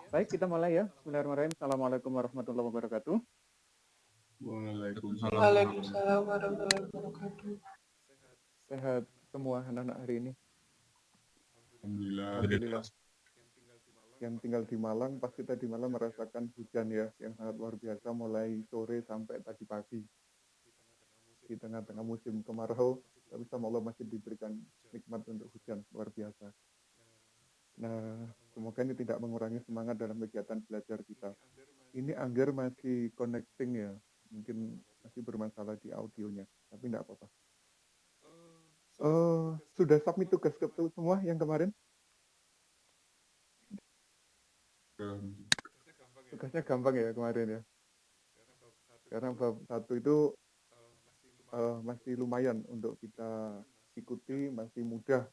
Baik, kita mulai ya. Bismillahirrahmanirrahim. Assalamualaikum warahmatullahi wabarakatuh. Waalaikumsalam. Waalaikumsalam warahmatullahi wabarakatuh. Sehat semua anak-anak hari ini. Alhamdulillah. Alhamdulillah. Yang tinggal di Malang, pasti tadi malam merasakan hujan ya, yang sangat luar biasa mulai sore sampai tadi pagi. Di tengah-tengah musim kemarau, tapi sama Allah masih diberikan nikmat untuk hujan, luar biasa. Nah, semoga ini tidak mengurangi semangat dalam kegiatan belajar kita. Ini Angger masih connecting ya, mungkin masih bermasalah di audionya, tapi tidak apa-apa. Sudah submit tugas ke semua yang kemarin? Tugasnya gampang ya kemarin ya. Karena bab 1 itu masih lumayan untuk kita ikuti, masih mudah.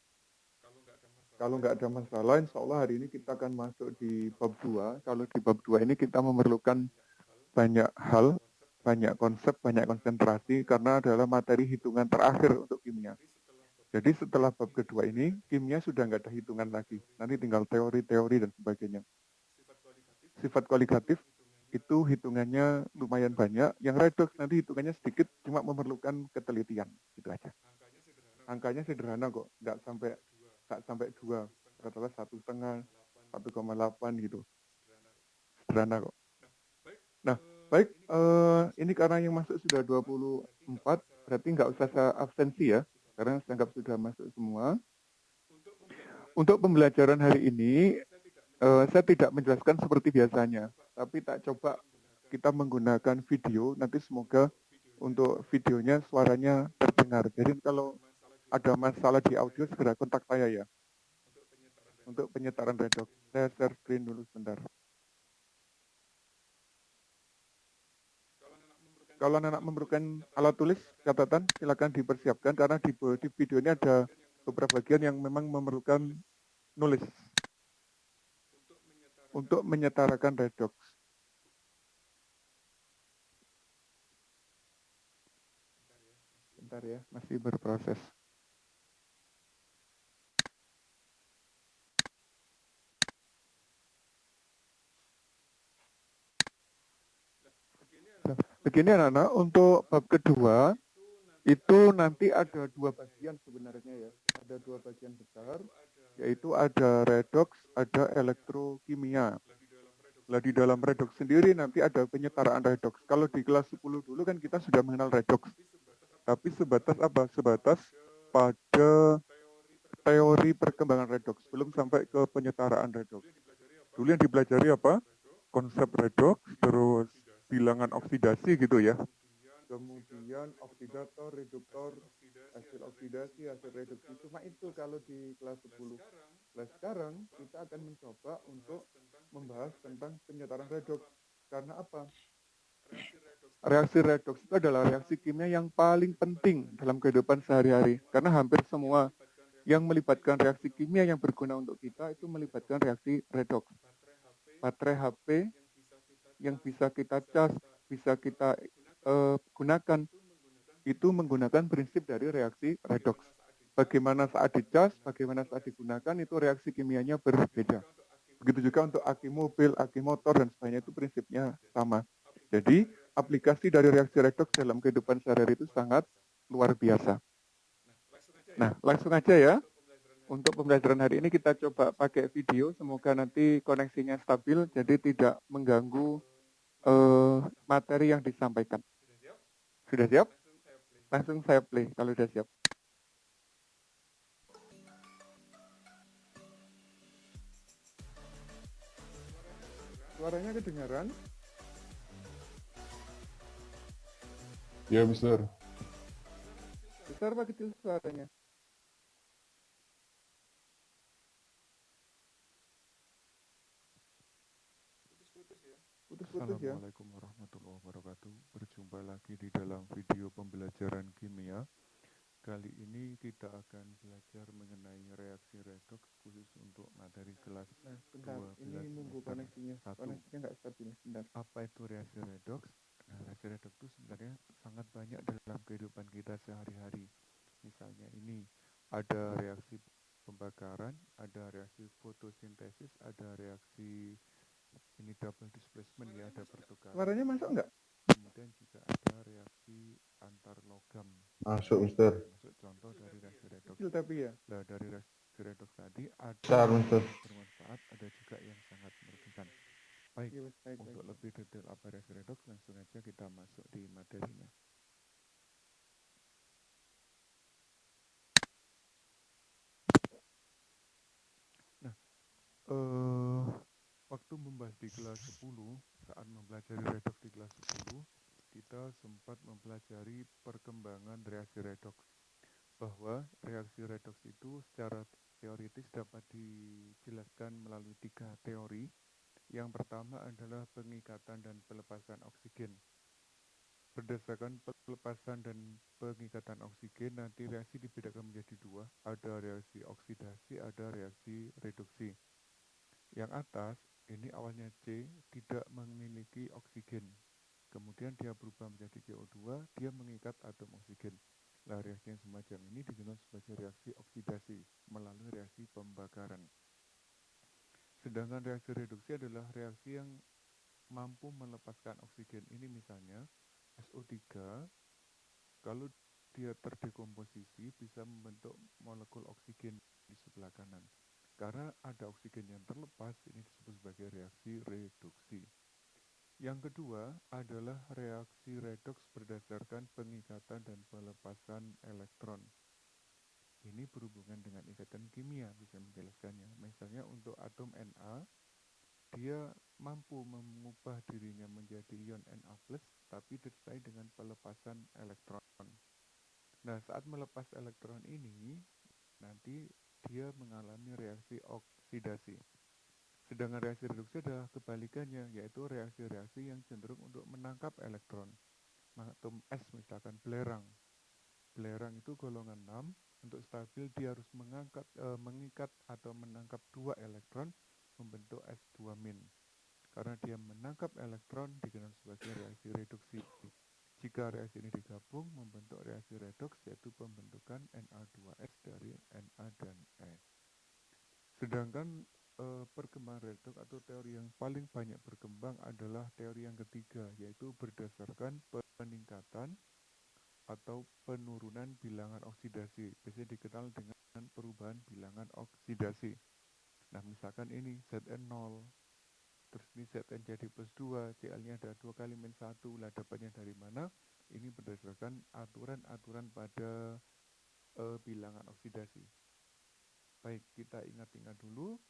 Kalau nggak ada masalah, insya Allah hari ini kita akan masuk di bab 2. Kalau di bab 2 ini kita memerlukan banyak hal, banyak konsep, banyak konsentrasi, karena adalah materi hitungan terakhir untuk kimia. Jadi setelah bab kedua ini, kimia sudah nggak ada hitungan lagi. Nanti tinggal teori-teori dan sebagainya. Sifat kualitatif itu hitungannya lumayan banyak. Yang redox nanti hitungannya sedikit, cuma memerlukan ketelitian. Gitu aja. Angkanya sederhana kok, nggak sampai 2, rata-rata 1,5, 1,8 gitu. Sederhana kok. Nah, baik, ini karena yang masuk sudah 24, berarti nggak usah saya absensi ya, karena saya anggap sudah masuk semua. Untuk pembelajaran hari ini, saya tidak menjelaskan seperti biasanya, tapi tak coba kita menggunakan video, nanti semoga untuk videonya suaranya terdengar. Jadi kalau ada masalah di audio, segera kontak saya ya. Untuk penyetaran redox. Saya share screen dulu sebentar. Kalau anak memerlukan alat tulis, catatan, silakan dipersiapkan karena di video ini ada beberapa bagian yang memang memerlukan nulis untuk menyetarakan redox. Bentar ya, masih berproses. Begini anak-anak, untuk bab kedua itu nanti ada 2 bagian sebenarnya ya. Ada 2 bagian besar, yaitu ada redox, ada elektrokimia. Lah di dalam redox sendiri nanti ada penyetaraan redox. Kalau di kelas 10 dulu kan kita sudah mengenal redox. Tapi sebatas apa? Sebatas pada teori perkembangan redox, belum sampai ke penyetaraan redox. Dulu yang dipelajari apa? Konsep redox, terus bilangan oksidasi gitu ya. Kemudian oksidator, reduktor, hasil oksidasi, hasil reduksi. Cuma itu kalau di kelas 10. Nah sekarang kita akan mencoba untuk membahas tentang penyetaran redox. Karena apa? Reaksi redox itu adalah reaksi kimia yang paling penting dalam kehidupan sehari-hari. Karena hampir semua yang melibatkan reaksi kimia yang berguna untuk kita itu melibatkan reaksi redox. Baterai HP yang bisa kita cas, bisa kita gunakan, itu menggunakan prinsip dari reaksi redox. Bagaimana saat dicas, bagaimana saat digunakan, itu reaksi kimianya berbeda. Begitu juga untuk aki mobil, aki motor, dan sebagainya itu prinsipnya sama. Jadi, aplikasi dari reaksi redox dalam kehidupan sehari-hari itu sangat luar biasa. Nah, langsung aja ya. Untuk pembelajaran hari ini kita coba pakai video, semoga nanti koneksinya stabil, jadi tidak mengganggu materi yang disampaikan. Sudah siap? Langsung saya play kalau sudah siap. Suaranya kedengaran? Ya, Mister. Besar apa kecil suaranya? Putus-putus ya. Assalamualaikum warahmatullahi wabarakatuh. Berjumpa lagi di dalam video pembelajaran kimia. Kali ini kita akan belajar mengenai reaksi redox khusus untuk materi kelas Nah, bentar. 12 Ini nunggu koneksinya. 1. Koneksinya nggak stabil. Bentar. Apa itu reaksi redox? Nah, reaksi redox itu sebenarnya sangat banyak dalam kehidupan kita sehari-hari. Misalnya ini ada reaksi pembakaran, ada reaksi fotosintesis, ada reaksi Suaranya masuk nggak? Kemudian juga ada reaksi antar logam. Masuk, Mister. Masuk contoh dari reaksi redoks. Kecil tapi ya. Nah, dari reaksi redoks tadi ada Besar, yang Mister. bermanfaat, ada juga yang sangat merugikan. Baik, Iya, baik, untuk baik. lebih detail apa reaksi redoks, langsung aja kita masuk di materinya. Nah, waktu membahas di kelas 10, saat mempelajari redoks di kelas 10, kita sempat mempelajari perkembangan reaksi redoks. Bahwa reaksi redoks itu secara teoritis dapat dijelaskan melalui 3 teori. Yang pertama adalah pengikatan dan pelepasan oksigen. Berdasarkan pelepasan dan pengikatan oksigen, nanti reaksi dibedakan menjadi 2. Ada reaksi oksidasi, ada reaksi reduksi. Yang atas, ini awalnya C, tidak memiliki oksigen. Kemudian dia berubah menjadi CO2, dia mengikat atom oksigen. Nah, reaksi yang semacam ini dikenal sebagai reaksi oksidasi melalui reaksi pembakaran. Sedangkan reaksi reduksi adalah reaksi yang mampu melepaskan oksigen. Ini misalnya SO3, kalau dia terdekomposisi bisa membentuk molekul oksigen di sebelah kanan. Karena ada oksigen yang terlepas, ini disebut sebagai reaksi reduksi. Yang kedua adalah reaksi redoks berdasarkan pengikatan dan pelepasan elektron. Ini berhubungan dengan ikatan kimia, bisa menjelaskannya. Misalnya untuk atom Na, dia mampu mengubah dirinya menjadi ion Na+, tapi disertai dengan pelepasan elektron. Nah, saat melepas elektron ini, nanti dia mengalami reaksi oksidasi. Sedangkan reaksi reduksi adalah kebalikannya, yaitu reaksi-reaksi yang cenderung untuk menangkap elektron. Atom S misalkan belerang. Belerang itu golongan 6, untuk stabil dia harus mengikat atau menangkap 2 elektron membentuk S2-. Karena dia menangkap elektron dikenal sebagai reaksi reduksi. Jika reaksi ini digabung membentuk reaksi redoks, yaitu pembentukan Na2S dari Na dan S. Sedangkan perkembangan redoks atau teori yang paling banyak berkembang adalah teori yang ketiga, yaitu berdasarkan peningkatan atau penurunan bilangan oksidasi. Biasanya dikenal dengan perubahan bilangan oksidasi. Nah, misalkan ini Zn0, terus ini Zn jadi plus 2, Cl-nya ada 2 kali min 1, lah dapatnya dari mana? Ini berdasarkan aturan-aturan pada bilangan oksidasi. Baik, kita ingat-ingat dulu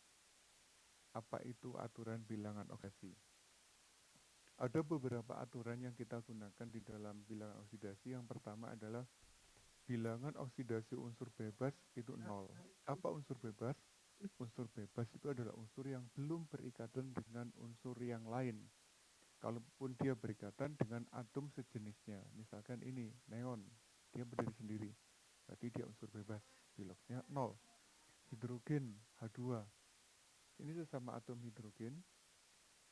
apa itu aturan bilangan oksidasi. Ada beberapa aturan yang kita gunakan di dalam bilangan oksidasi. Yang pertama adalah bilangan oksidasi unsur bebas itu 0. Apa unsur bebas? Unsur bebas itu adalah unsur yang belum berikatan dengan unsur yang lain. Kalaupun dia berikatan dengan atom sejenisnya, misalkan ini neon, dia berdiri sendiri, berarti dia unsur bebas, biloxnya 0. Hidrogen H2, ini sesama atom hidrogen,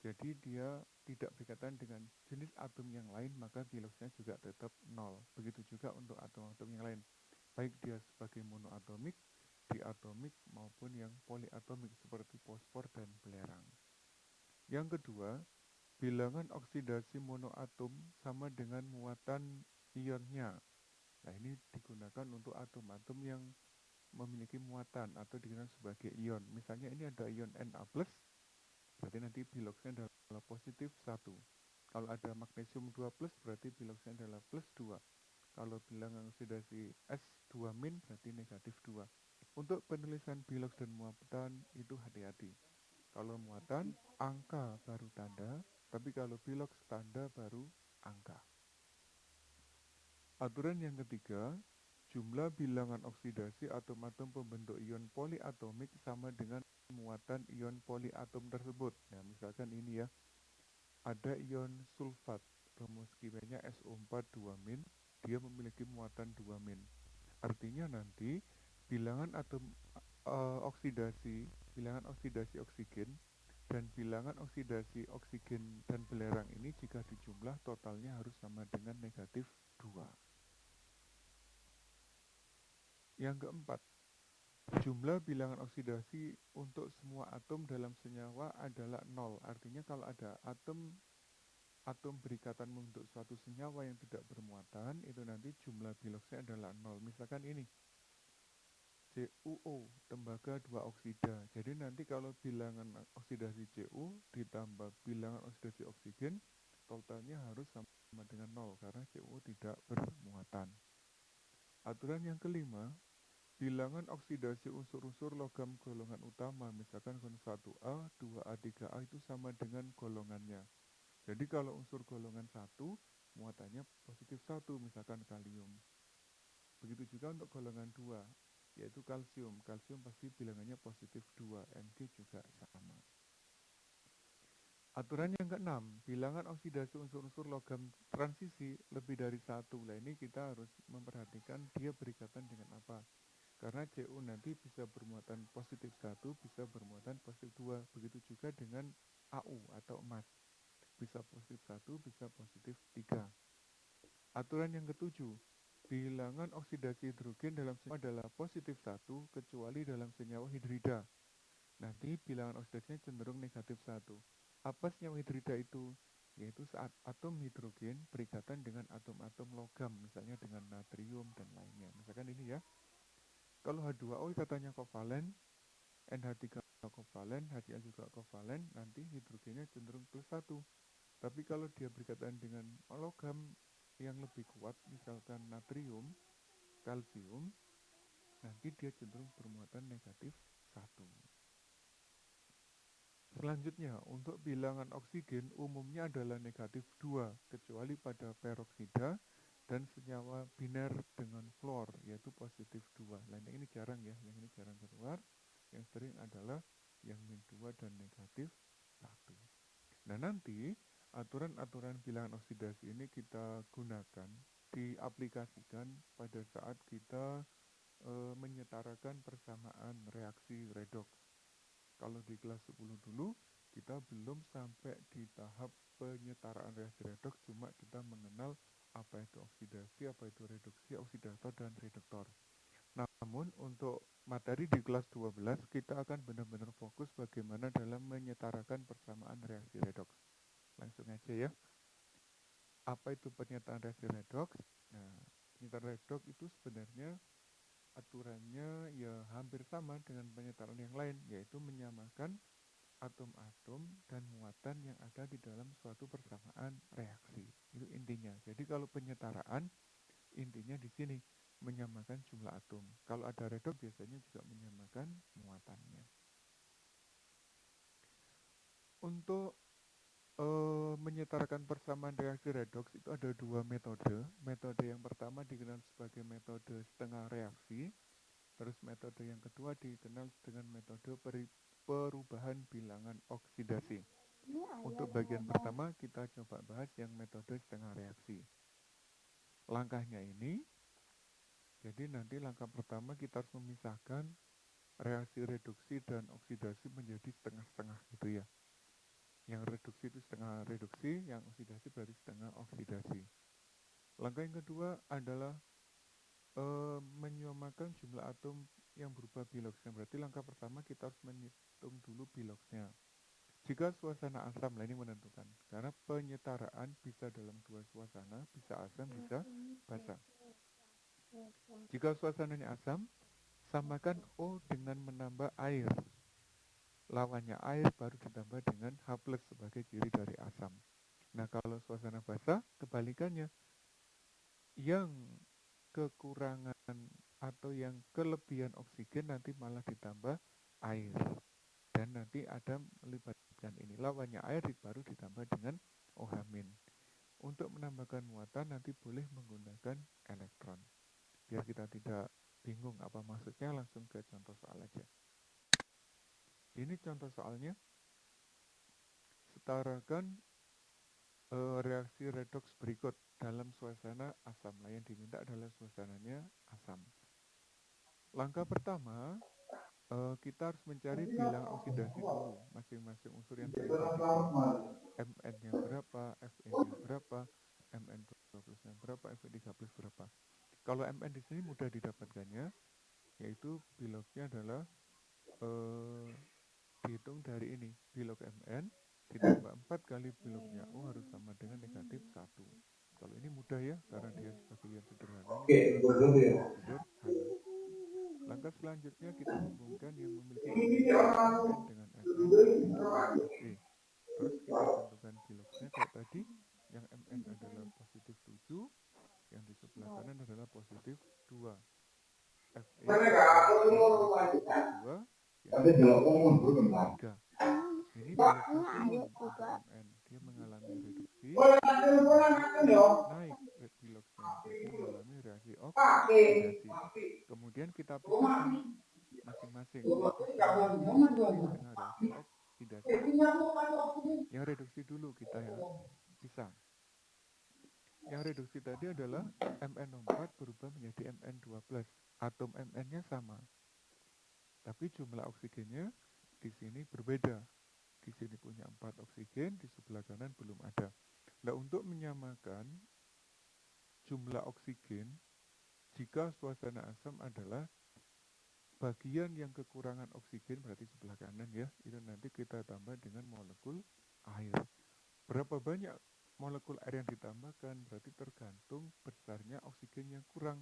jadi dia tidak berikatan dengan jenis atom yang lain, maka biloxnya juga tetap 0. Begitu juga untuk atom-atom yang lain, baik dia sebagai monoatomik, diatomik, maupun yang poliatomik seperti fosfor dan belerang. Yang kedua, bilangan oksidasi monoatom sama dengan muatan ionnya. Nah, ini digunakan untuk atom-atom yang memiliki muatan atau dikenal sebagai ion. Misalnya ini ada ion Na+, berarti nanti biloxnya adalah positif 1. Kalau ada magnesium 2+, berarti biloxnya adalah plus 2. Kalau bilangan oksidasi S2- berarti negatif 2. Untuk penulisan bilox dan muatan itu hati-hati. Kalau muatan, angka baru tanda, tapi kalau bilox tanda baru angka. Aturan yang ketiga, jumlah bilangan oksidasi atom-atom pembentuk ion poliatomik sama dengan muatan ion poliatom tersebut. Nah, misalkan ini ya, ada ion sulfat, rumus kimianya SO4 2-, dia memiliki muatan 2-. Artinya nanti bilangan atom bilangan oksidasi oksigen dan bilangan oksidasi oksigen dan belerang ini jika dijumlah totalnya harus sama dengan negatif 2. Yang keempat, jumlah bilangan oksidasi untuk semua atom dalam senyawa adalah 0. Artinya kalau ada atom atom berikatan membentuk suatu senyawa yang tidak bermuatan, itu nanti jumlah biloksnya adalah 0. Misalkan ini, CuO, tembaga 2 oksida. Jadi nanti kalau bilangan oksidasi Cu ditambah bilangan oksidasi oksigen, totalnya harus sama dengan 0, karena CuO tidak bermuatan. Aturan yang kelima, bilangan oksidasi unsur-unsur logam golongan utama, misalkan golongan 1A, 2A, 3A itu sama dengan golongannya. Jadi kalau unsur golongan 1, muatannya positif 1, misalkan kalium. Begitu juga untuk golongan 2, yaitu kalsium. Kalsium pasti bilangannya positif 2, Mg juga sama. Aturan yang keenam, bilangan oksidasi unsur-unsur logam transisi lebih dari 1. Nah ini kita harus memperhatikan dia berikatan dengan apa. Karena Cu nanti bisa bermuatan positif 1, bisa bermuatan positif 2. Begitu juga dengan Au atau emas. Bisa positif 1, bisa positif 3. Aturan yang ketujuh, bilangan oksidasi hidrogen dalam senyawa adalah positif 1 kecuali dalam senyawa hidrida. Nanti bilangan oksidasinya cenderung negatif 1. Apa senyawa hidrida itu? Yaitu saat atom hidrogen berikatan dengan atom-atom logam, misalnya dengan natrium dan lainnya. Misalkan ini ya, kalau H2O ikatanya kovalen, NH3 kovalen, HCl juga kovalen, nanti hidrogennya cenderung plus 1. Tapi kalau dia berikatan dengan logam yang lebih kuat, misalkan natrium, kalsium, nanti dia cenderung bermuatan negatif 1. Selanjutnya, untuk bilangan oksigen umumnya adalah negatif 2, kecuali pada peroksida dan senyawa biner dengan fluor, yaitu positif 2. Nah, ini jarang ya, yang ini jarang keluar. Yang sering adalah yang min 2 dan negatif 1. Nah, nanti aturan-aturan bilangan oksidasi ini kita gunakan, diaplikasikan pada saat kita menyetarakan persamaan reaksi redoks. Kalau di kelas 10 dulu, kita belum sampai di tahap penyetaraan reaksi redoks, cuma kita mengenal apa itu oksidasi, apa itu reduksi, oksidator, dan reduktor. Namun untuk materi di kelas 12, kita akan benar-benar fokus bagaimana dalam menyetarakan persamaan reaksi redoks. Langsung aja ya. Apa itu pernyataan reaksi redoks? Nah, penyetaraan redoks itu sebenarnya aturannya ya hampir sama dengan penyetaraan yang lain, yaitu menyamakan atom-atom dan muatan yang ada di dalam suatu persamaan reaksi. Itu intinya. Jadi kalau penyetaraan, intinya di sini menyamakan jumlah atom. Kalau ada redoks biasanya juga menyamakan muatannya. Untuk menyetarakan persamaan reaksi redoks itu ada dua metode. Metode yang pertama dikenal sebagai metode setengah reaksi. Terus metode yang kedua dikenal dengan metode perubahan bilangan oksidasi. Untuk bagian pertama kita coba bahas yang metode setengah reaksi. Langkahnya ini, jadi nanti langkah pertama kita harus memisahkan reaksi reduksi dan oksidasi menjadi setengah-setengah gitu ya. Yang reduksi itu setengah reduksi, yang oksidasi berarti setengah oksidasi. Langkah yang kedua adalah menyamakan jumlah atom yang berubah biloksnya. Berarti langkah pertama kita harus menghitung dulu biloksnya. Jika suasana asam, lah ini menentukan. Karena penyetaraan bisa dalam dua suasana, bisa asam, bisa basa. Jika suasananya asam, samakan O dengan menambah air. Lawannya air baru ditambah dengan H+ sebagai ciri dari asam. Nah, kalau suasana basah, kebalikannya. Yang kekurangan atau yang kelebihan oksigen nanti malah ditambah air. Dan nanti ada melibatkan ini. Lawannya air baru ditambah dengan OH-. Untuk menambahkan muatan nanti boleh menggunakan elektron. Biar kita tidak bingung apa maksudnya, langsung ke contoh soal aja. Ini contoh soalnya, setarakan reaksi redoks berikut dalam suasana asam. Nah, yang diminta adalah suasananya asam. Langkah pertama, kita harus mencari bilangan oksidasi dulu, masing-masing unsur yang terlibat itu. Mn-nya berapa, Fe-nya berapa, Mn2+-nya berapa, Fe3+ berapa. Kalau Mn di sini mudah didapatkannya, yaitu biloksnya adalah dihitung dari ini, bilok Mn ditambah 4 kali bilognya O harus sama dengan negatif 1. Kalau ini mudah ya, karena dia sebagai yang sederhana, ini sederhana. Langkah selanjutnya kita hubungkan yang memiliki koefisien Mn dengan Fn berarti dengan Fe. Terus kita tentukan bilogsnya kayak tadi, yang Mn adalah positif 7, yang di sebelah kanan adalah positif 2. Fe positif 2, yang di sebelah kanan 3. Ini bilognya turun untuk Mn, dia mengalami reduksi, naik rate bilognya, jadi mengalami reaksi oksidasi. Kemudian kita pisahkan masing-masing, yaitu setengah reduksi, setengah reaksi oksidasi. Yang reduksi dulu kita ya pisah. Yang reduksi tadi adalah MnO4 berubah menjadi Mn2+. Atom Mn-nya sama, tapi jumlah oksigennya di sini berbeda. Di sini punya 4 oksigen, di sebelah kanan belum ada. Nah, untuk menyamakan jumlah oksigen, jika suasana asam adalah bagian yang kekurangan oksigen, berarti sebelah kanan ya, itu nanti kita tambah dengan molekul air. Berapa banyak molekul air yang ditambahkan berarti tergantung besarnya oksigen yang kurang.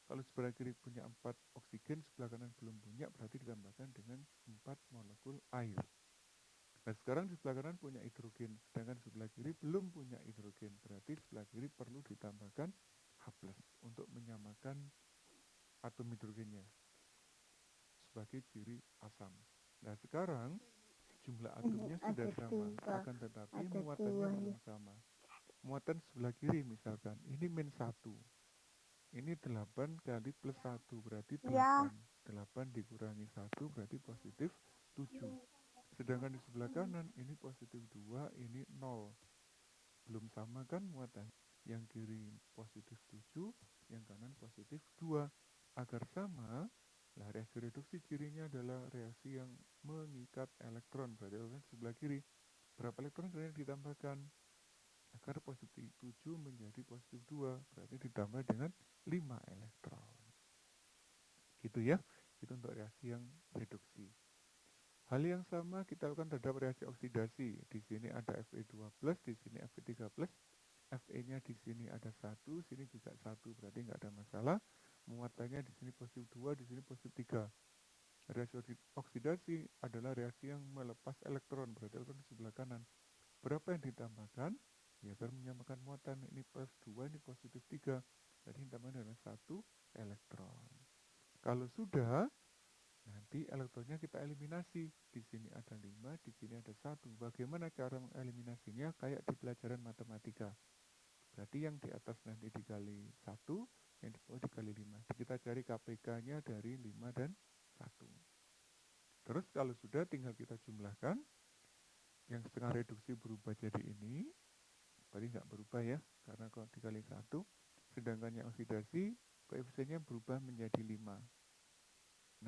Kalau sebelah kiri punya 4 oksigen, sebelah kanan belum punya, berarti ditambahkan dengan 4 molekul air. Nah, sekarang di sebelah kanan punya hidrogen, sedangkan sebelah kiri belum punya hidrogen, berarti sebelah kiri perlu ditambahkan H+ untuk menyamakan atom hidrogennya sebagai ciri asam. Nah, sekarang jumlah atomnya sudah sama, akan tetapi muatannya belum sama. Muatan sebelah kiri misalkan, ini -1. Ini 8 kali plus 1 berarti 8. 8 dikurangi 1 berarti positif 7. Sedangkan di sebelah kanan ini positif 2, ini 0. Belum sama kan muatan. Yang kiri positif 7, yang kanan positif 2. Agar sama, lah reaksi reduksi cirinya adalah reaksi yang mengikat elektron. Berarti elektron sebelah kiri. Berapa elektron yang ditambahkan? Agar positif 7 menjadi positif 2, berarti ditambah dengan 5 elektron. Gitu ya, itu untuk reaksi yang reduksi. Hal yang sama kita lakukan terhadap reaksi oksidasi. Di sini ada Fe2+, di sini Fe3+, Fe-nya di sini ada 1, sini juga 1, berarti nggak ada masalah. Muatannya di sini positif 2, di sini positif 3. Reaksi oksidasi adalah reaksi yang melepas elektron, berarti elektron di sebelah kanan. Berapa yang ditambahkan? Ya, agar menyamakan muatan, ini plus 2, ini positif 3. Jadi yang ditambahkan adalah 1 elektron. Kalau sudah, nanti elektronnya kita eliminasi. Di sini ada 5, di sini ada 1. Bagaimana cara mengeliminasinya? Kayak di pelajaran matematika. Berarti yang di atas nanti dikali 1, yang di bawah dikali 5. Kita cari KPK-nya dari 5 dan 1. Terus kalau sudah tinggal kita jumlahkan. Yang setengah reduksi berubah jadi ini. Berarti nggak berubah ya, karena kalau dikali 1. Sedangkan yang oksidasi, koefisiennya berubah menjadi 5.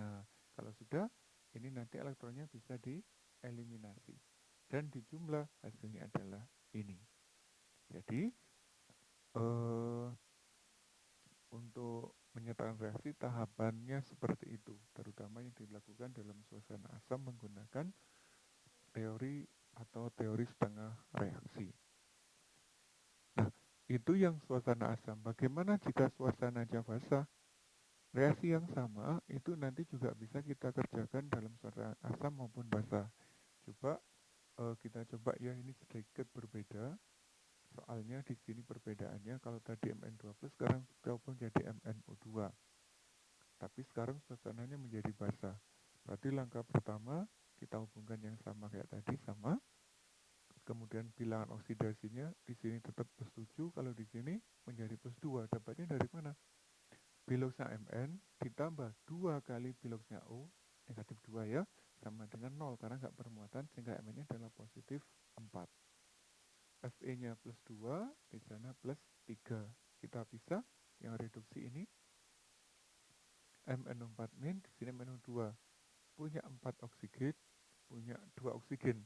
Nah, kalau sudah, ini nanti elektronnya bisa dieliminasi. Dan dijumlah, hasilnya adalah ini. Jadi, untuk menyatakan reaksi, tahapannya seperti itu. Terutama yang dilakukan dalam suasana asam menggunakan teori atau teori setengah reaksi. Nah, itu yang suasana asam. Bagaimana jika suasananya basah? Reaksi yang sama itu nanti juga bisa kita kerjakan dalam suasana asam maupun basah. Coba kita coba ya, ini sedikit berbeda. Soalnya di sini perbedaannya, kalau tadi Mn2+, sekarang kita ubah jadi MnO2. Tapi sekarang suasananya menjadi basah. Berarti langkah pertama kita hubungkan yang sama kayak tadi, sama. Kemudian bilangan oksidasinya di sini tetap plus 7, kalau di sini menjadi plus 2. Dapatnya dari mana? Bilogsnya Mn ditambah 2 kali bilogsnya O, negatif 2 ya, sama dengan 0 karena nggak bermuatan, sehingga Mn-nya adalah positif 4. Fe-nya plus 2, di sana plus 3. Kita pisah, yang reduksi ini MnO4 min, di sini MnO2. Punya 4 oksigen, punya 2 oksigen.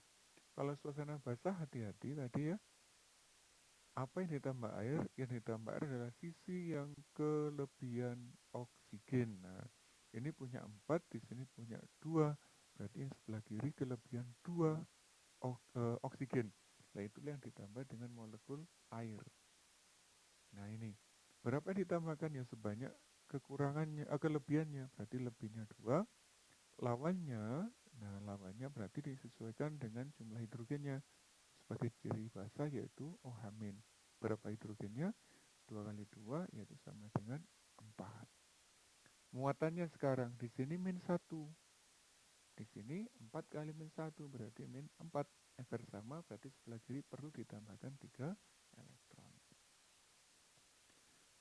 Kalau suasana basah hati-hati tadi ya. Apa yang ditambah air? Yang ditambah air adalah sisi yang kelebihan oksigen. Nah, ini punya 4, di sini punya 2. Berarti yang sebelah kiri kelebihan 2 oksigen. disamakan ya sebanyak kelebihannya, berarti lebihnya 2, lawannya, nah lawannya berarti disesuaikan dengan jumlah hidrogennya sebagai ciri basa yaitu OH-. Berapa hidrogennya? 2 kali 2 yaitu sama dengan 4. Muatannya sekarang di sini -1. Di sini 4 kali -1 berarti -4. Agar sama berarti sebelah kiri perlu ditambahkan 3 elektron.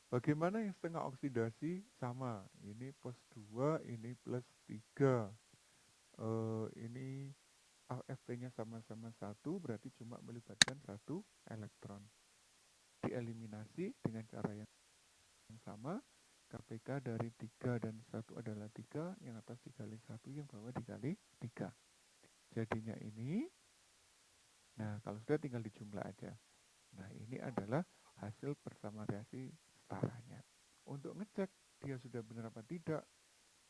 Bagaimana yang setengah oksidasi? Sama. Ini +2, ini +3. Ini Fp-nya sama-sama 1, berarti cuma melibatkan 1 elektron. Dieliminasi dengan cara yang sama. KPK dari 3 dan 1 adalah 3, yang atas dikali 1, yang bawah dikali 3. Jadinya ini, nah kalau sudah tinggal dijumlah aja. Nah ini adalah hasil persamaan reaksi setaranya. Untuk ngecek dia sudah benar apa tidak,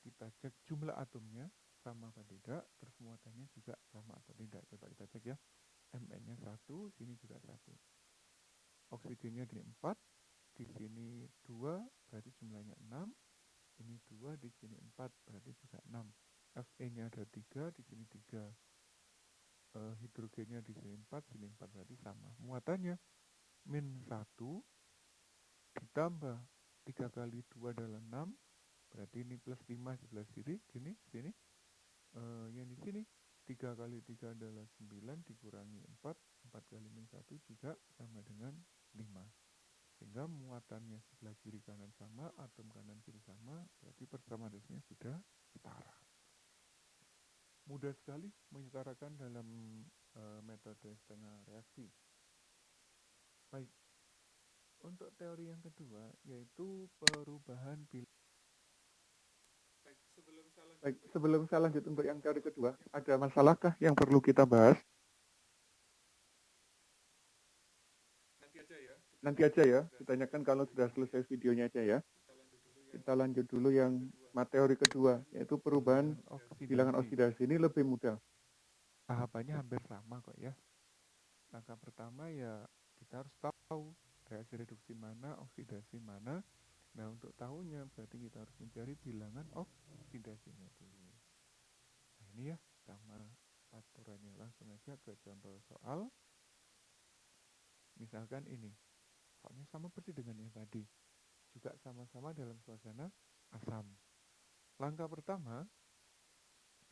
kita cek jumlah atomnya sama apa tidak, terus muatannya juga sama atau tidak. Coba kita cek ya. Mn-nya 1, sini juga 1. Oksigennya di 4, di sini 2, berarti jumlahnya 6. Ini 2, di sini 4, berarti juga 6. Fe-nya ada 3, di sini 3. Hidrogennya di sini 4, sini 4, berarti sama. Muatannya -1 ditambah 3 kali 2 adalah 6, berarti ini +5 sebelah kiri, sini. Yang di sini 3 kali 3 adalah 9, dikurangi 4, 4 kali -1 juga sama dengan 5. Sehingga muatannya sebelah kiri kanan sama, atom kanan kiri sama, berarti persamaan reaksinya sudah setara. Mudah sekali menyetarakan dalam metode setengah reaksi. Baik, untuk teori yang kedua yaitu perubahan bilangan. Baik, sebelum saya lanjut untuk yang teori kedua, ada masalahkah yang perlu kita bahas? Nanti aja ya, ditanyakan kalau sudah selesai videonya aja ya. Kita lanjut dulu yang teori kedua, yaitu perubahan bilangan oksidasi. Ini lebih mudah. Tahapannya hampir sama kok ya. Langkah pertama ya kita harus tahu reaksi reduksi mana, oksidasi mana. Nah untuk tahunya berarti kita harus mencari bilangan oksidasinya dulu. Nah ini ya sama aturannya, langsung aja ke contoh soal. Misalkan ini, soalnya sama persis dengan yang tadi. Juga sama-sama dalam suasana asam. Langkah pertama,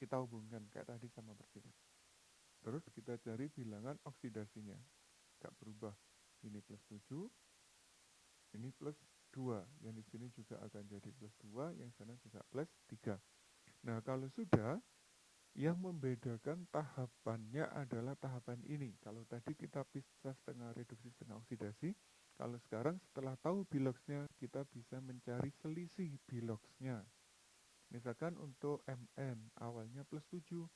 kita hubungkan kayak tadi sama persis. Terus kita cari bilangan oksidasinya. Gak berubah. Ini +7, ini +2. Yang di sini juga akan jadi +2, yang sana juga +3. Nah, kalau sudah, yang membedakan tahapannya adalah tahapan ini. Kalau tadi kita pisah setengah reduksi, setengah oksidasi, kalau sekarang setelah tahu biloxnya, kita bisa mencari selisih biloxnya. Misalkan untuk Mn, awalnya +7,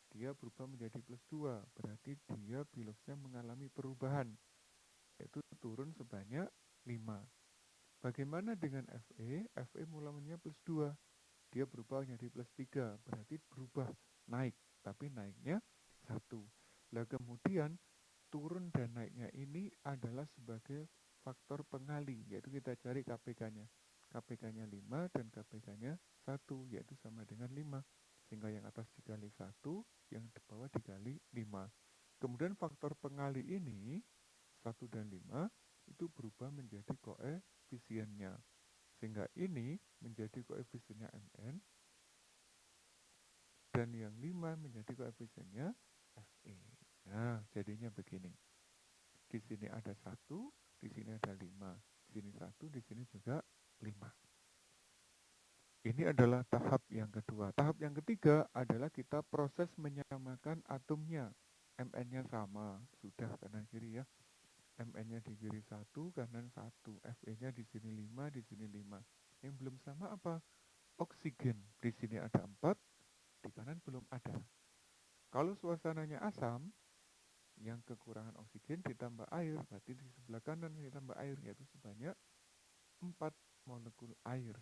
dia berubah menjadi +2, berarti dia biloxnya mengalami perubahan, yaitu turun sebanyak 5. Bagaimana dengan Fe? Fe mulanya +2, dia berubah menjadi +3, berarti berubah naik, tapi naiknya 1. Nah kemudian turun dan naiknya ini adalah sebagai faktor pengali, yaitu kita cari KPK-nya. KPK-nya 5 dan KPK-nya 1, yaitu sama dengan 5. Sehingga yang atas dikali 1, yang di bawah dikali 5. Kemudian faktor pengali ini, 1 dan 5, itu berubah menjadi koefisiennya. Sehingga ini menjadi koefisiennya Mn, dan yang 5 menjadi koefisiennya Fe. Nah, jadinya begini. Di sini ada 1, di sini ada 5. Di sini 1, di sini juga 5. Ini adalah tahap yang kedua. Tahap yang ketiga adalah kita proses menyamakan atomnya. Mn-nya sama, sudah kanan kiri ya. Mn-nya di kiri 1, kanan 1. Fe-nya di sini 5, di sini 5. Yang belum sama apa? Oksigen. Di sini ada 4, di kanan belum ada. Kalau suasananya asam, yang kekurangan oksigen ditambah air, berarti di sebelah kanan ditambah air, yaitu sebanyak 4 molekul air.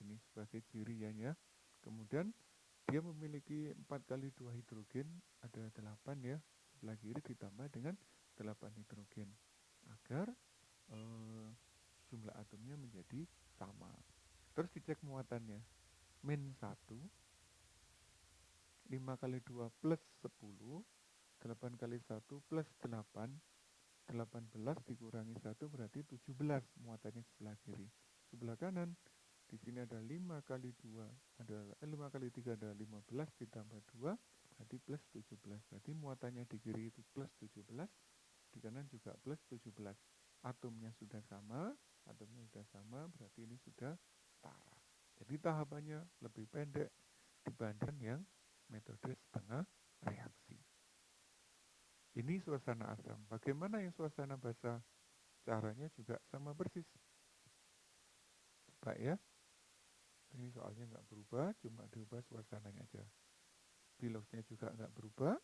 Ini sebagai cirinya ya. Kemudian dia memiliki 4 kali 2 hidrogen, ada 8 ya. Sebelah kiri ditambah dengan 8 hidrogen. Agar jumlah atomnya menjadi sama. Terus dicek muatannya. Min 1, 5 kali 2 plus 10, 8 kali 1 plus 8, 18 dikurangi 1 berarti 17 muatannya sebelah kiri. Sebelah kanan, di sini ada 5 kali 2, adalah 5 kali 3 adalah 15 ditambah 2, berarti plus 17. Berarti muatannya di kiri itu plus 17, di kanan juga plus 17. Atomnya sudah sama, berarti ini sudah setara. Jadi tahapannya lebih pendek dibanding yang metode setengah reaksi. Ini suasana asam. Bagaimana yang suasana basa? Caranya juga sama persis. Coba ya. Ini soalnya nggak berubah, cuma diubah suasananya aja. Bilosnya juga nggak berubah.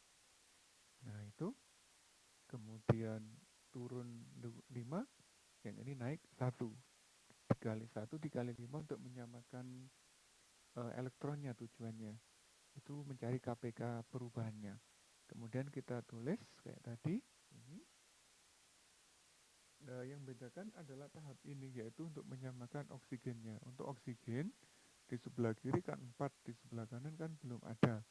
Nah itu. Kemudian turun 5, yang ini naik 1. Dikali 1 dikali 5 untuk menyamakan elektronnya tujuannya. Itu mencari KPK perubahannya. Kemudian kita tulis kayak tadi ini. Yang bedakan adalah tahap ini, yaitu untuk menyamakan oksigennya. Untuk oksigen di sebelah kiri kan 4, di sebelah kanan kan belum ada.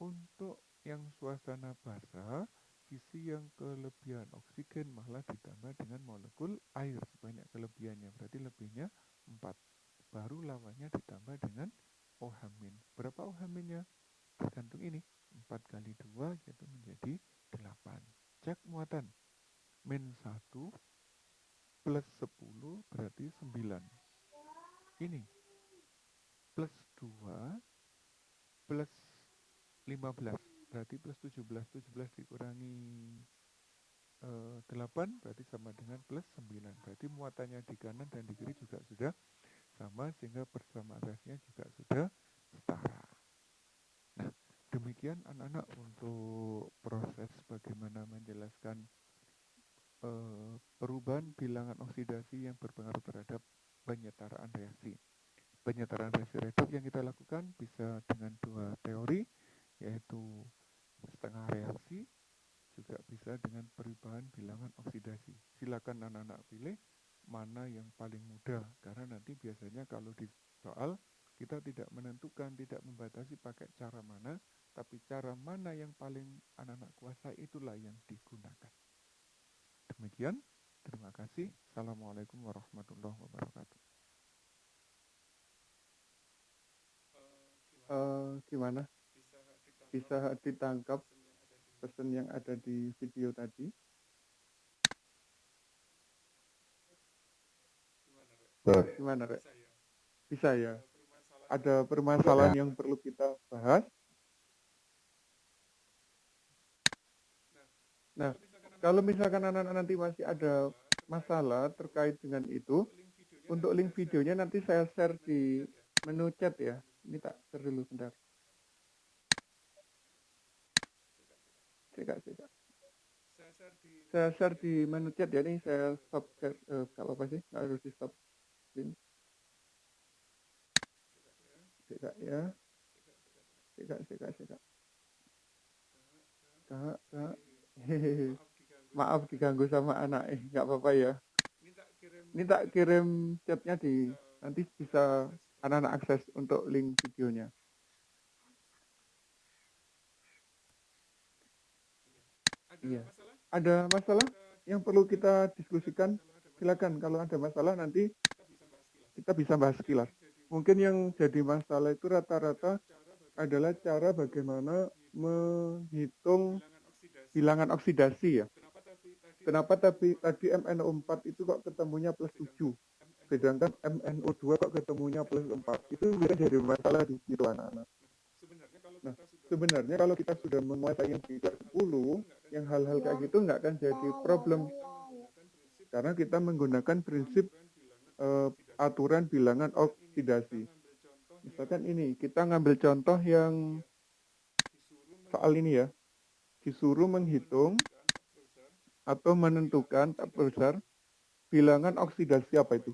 Untuk yang suasana basa, sisi yang kelebihan oksigen malah ditambah dengan molekul air sebanyak kelebihannya. Berarti lebihnya 4. Baru lawannya ditambah dengan OH-. Berapa OH-nya? Tergantung ini. 4 kali 2 yaitu menjadi 8. Cek muatan. Min 1 plus 10 berarti 9. Ini. Plus 2 plus 15 berarti plus 17. 17 dikurangi 8 berarti sama dengan plus 9. Berarti muatannya di kanan dan di kiri juga sudah sama, sehingga persamaan reaksinya juga sudah setara. Nah, demikian anak-anak untuk proses bagaimana menjelaskan perubahan bilangan oksidasi yang berpengaruh terhadap penyetaraan reaksi. Penyetaraan reaksi redoks yang kita lakukan bisa dengan 2 teori, yaitu setengah reaksi, juga bisa dengan perubahan bilangan oksidasi. Silakan anak-anak pilih mana yang paling mudah, karena nanti biasanya kalau di soal kita tidak menentukan, tidak membatasi pakai cara mana, tapi cara mana yang paling anak-anak kuasai itulah yang digunakan. Demikian, terima kasih. Assalamualaikum warahmatullahi wabarakatuh. Gimana? Bisa ditangkap pesan yang ada di video tadi? Gimana, Rek? Bisa ya? Ada permasalahan yang perlu kita bahas? Nah, kalau misalkan anak-anak nanti masih ada masalah terkait dengan itu, untuk link videonya nanti saya share di menu chat ya. Ini tak share dulu bentar. Saya share di menu chat ya. Ini saya stop share. Gak apa-apa sih, nggak harus di stop screen. Cekak ya. Cekak. Kak. Hehehe. Maaf diganggu sama anak. Nggak apa-apa ya. Ini tak kirim chatnya di, nanti bisa anak-anak akses untuk link videonya. Iya. Ada masalah yang perlu kita diskusikan? Silakan, kalau ada masalah nanti kita bisa bahas sekilas. Mungkin yang jadi masalah itu rata-rata adalah cara bagaimana menghitung bilangan oksidasi ya. Kenapa tadi MnO4 itu kok ketemunya plus 7, sedangkan MnO2 kok ketemunya plus 4. Itu bisa jadi masalah di situ anak-anak. Nah, sebenarnya kalau kita sudah menguasai yang 10, yang hal-hal kayak gitu nggak akan jadi problem. Karena kita menggunakan prinsip aturan bilangan oksidasi. Misalkan ini, kita ngambil contoh yang soal ini ya. Disuruh menghitung atau menentukan tak besar bilangan oksidasi apa itu?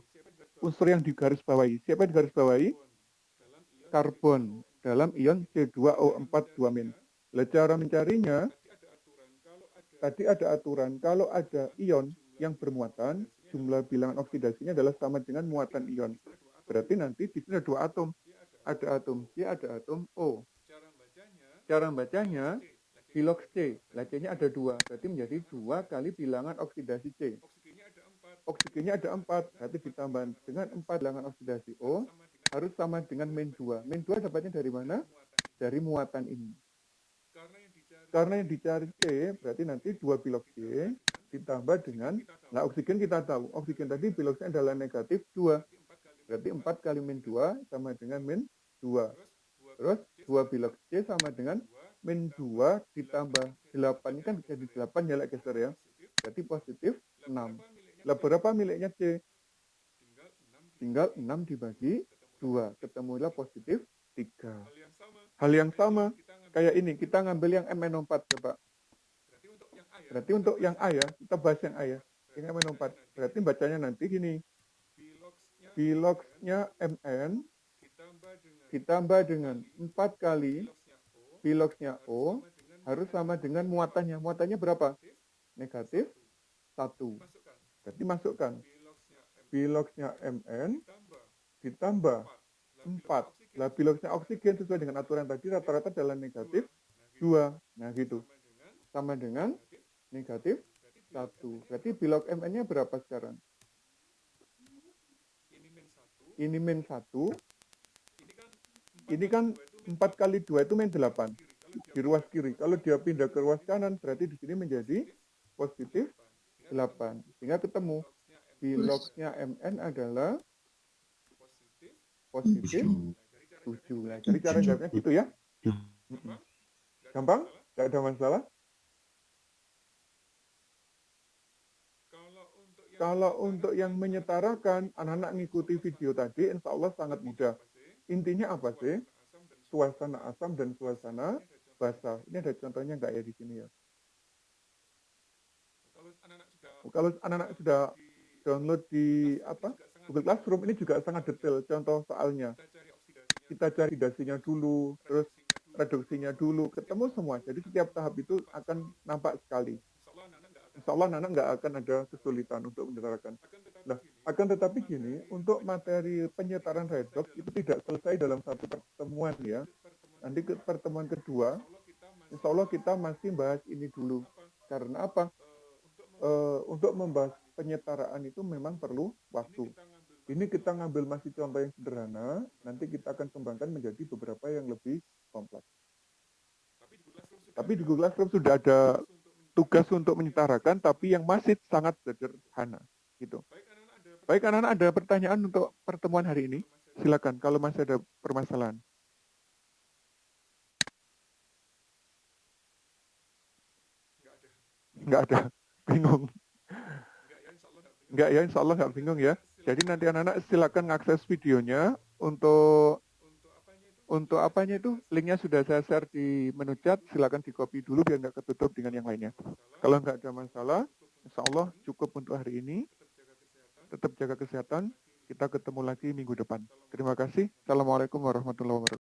Unsur yang digarisbawahi. Siapa yang digarisbawahi? Karbon dalam ion C2O4 2-. Cara mencarinya, tadi ada aturan. Kalau ada ion yang bermuatan, jumlah bilangan oksidasinya adalah sama dengan muatan ion. Berarti nanti di sini ada dua atom. Ada atom C, ada atom O. Cara bacanya, pilox C. Lah C-nya ada 2. Berarti menjadi 2 kali bilangan oksidasi C. Oksigennya ada 4. Berarti ditambah dengan 4 bilangan oksidasi O harus sama dengan min 2. Min 2 dapatnya dari mana? Dari muatan ini. Karena yang dicari C, berarti nanti 2 pilox C ditambah dengan, nah oksigen kita tahu, oksigen tadi piloxnya adalah negatif 2. Berarti 4 kali min 2 sama dengan min 2. Terus 2 pilox C sama dengan min 2 ditambah 8. Ini kan jadi 8 ya, geser ya. Berarti positif 6. Lah berapa miliknya C? Tinggal 6 dibagi 2. Ketemulah positif 3. Hal yang sama, kayak ini, kita ngambil yang MnO4 coba. Berarti untuk yang A ya, kita bahas yang A ya. Ini MnO4. Berarti bacanya nanti gini. Piloxnya Mn ditambah dengan 4 kali piloxnya O harus sama dengan muatannya. Muatannya berapa? Negatif 1. Berarti masukkan piloxnya Mn ditambah 4. Lah piloxnya oksigen sesuai dengan aturan tadi rata-rata adalah negatif 2. Nah gitu. Sama dengan negatif 1. Berarti pilox Mn-nya berapa sekarang? Ini min 1. Ini kan 4 kali 2 itu min 8. Di ruas kiri. Kalau dia pindah ke ruas kanan, berarti di sini menjadi positif 8. Sehingga ketemu piloxnya Mn adalah positif 7. Nah, jadi cara jawabnya gitu ya. Gampang? Tidak ada masalah? Kalau untuk yang menyetarakan, anak-anak ngikuti video tadi, insya Allah sangat mudah. Intinya apa sih? Suasana asam dan suasana basah. Ini ada contohnya nggak ya di sini ya? Kalau anak-anak sudah download di Google Classroom, ini juga sangat detail contoh soalnya. Kita cari oksidasinya dulu, terus reduksinya dulu, ketemu semua. Jadi setiap tahap itu akan nampak sekali. Insya Allah anak nggak akan ada kesulitan untuk menyetarakan. Nah, akan tetapi gini, untuk materi penyetaran redox itu tidak selesai dalam satu pertemuan ya. Nanti ke pertemuan kedua, insya Allah kita masih bahas ini dulu. Karena apa? Untuk membahas penyetaraan itu memang perlu waktu. Ini kita ngambil masih contoh yang sederhana, nanti kita akan kembangkan menjadi beberapa yang lebih kompleks. Tapi di Google Classroom sudah ada tugas untuk menyetarakan, tapi yang masih sangat sederhana. Gitu. Baik, anak-anak ada pertanyaan untuk pertemuan hari ini? Silakan, kalau masih ada permasalahan. Nggak ada, bingung. Nggak ya, insya Allah nggak bingung ya. Jadi nanti anak-anak silakan mengakses videonya untuk apanya itu, linknya sudah saya share di menu chat, silakan di copy dulu biar nggak ketutup dengan yang lainnya. Kalau nggak ada masalah, insya Allah cukup untuk hari ini. Tetap jaga kesehatan, kita ketemu lagi minggu depan. Terima kasih. Assalamualaikum warahmatullahi wabarakatuh.